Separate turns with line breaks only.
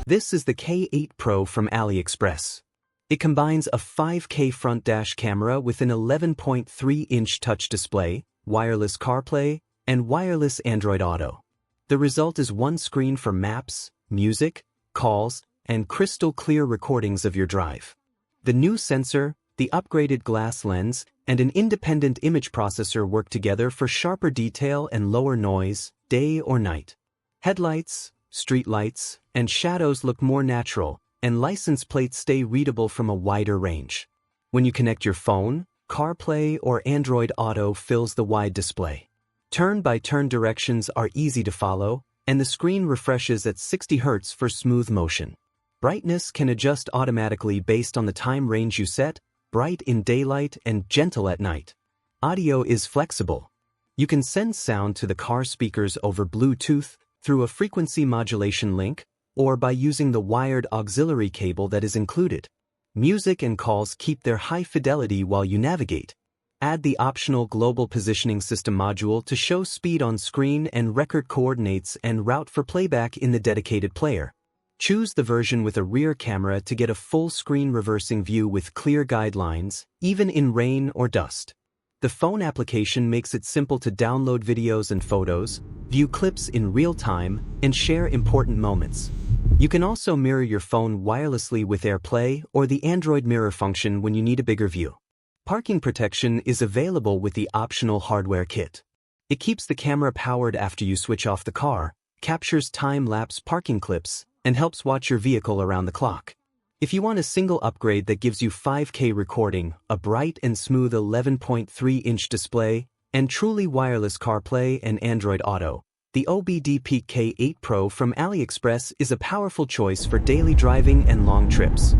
This is the K8 Pro from AliExpress. It combines a 5K front dash camera with an 11.3-inch touch display, wireless CarPlay, and wireless Android Auto. The result is one screen for maps, music, calls, and crystal clear recordings of your drive. The new sensor, the upgraded glass lens, and an independent image processor work together for sharper detail and lower noise, day or night. Headlights, street lights, and shadows look more natural, and license plates stay readable from a wider range. When you connect your phone, CarPlay or Android Auto fills the wide display. Turn-by-turn directions are easy to follow, and the screen refreshes at 60 Hz for smooth motion. Brightness can adjust automatically based on the time range you set, bright in daylight and gentle at night. Audio is flexible. You can send sound to the car speakers over Bluetooth, through a frequency modulation link, or by using the wired auxiliary cable that is included. Music and calls keep their high fidelity while you navigate. Add the optional Global Positioning System module to show speed on screen and record coordinates and route for playback in the dedicated player. Choose the version with a rear camera to get a full-screen reversing view with clear guidelines, even in rain or dust. The phone application makes it simple to download videos and photos, view clips in real time, and share important moments. You can also mirror your phone wirelessly with AirPlay or the Android mirror function when you need a bigger view. Parking protection is available with the optional hardware kit. It keeps the camera powered after you switch off the car, captures time-lapse parking clips, and helps watch your vehicle around the clock. If you want a single upgrade that gives you 5K recording, a bright and smooth 11.3-inch display, and truly wireless CarPlay and Android Auto, the OBDPEAK K8 Pro from AliExpress is a powerful choice for daily driving and long trips.